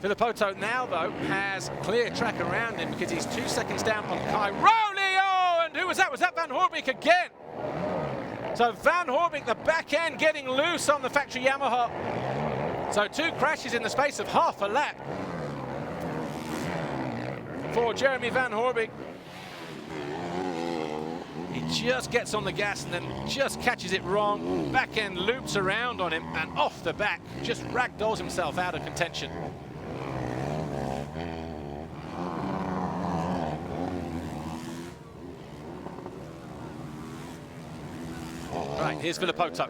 Filippoto now, though, has clear track around him because he's 2 seconds down on Cairoli. Oh, and who was that? Was that Van Horebeek again? So Van Horebeek, the back end, getting loose on the factory Yamaha. So 2 crashes in the space of half a lap for Jeremy Van Horebeek. He just gets on the gas and then just catches it wrong. Back end loops around on him and off the back, just ragdolls himself out of contention. Right, here's Filippoto.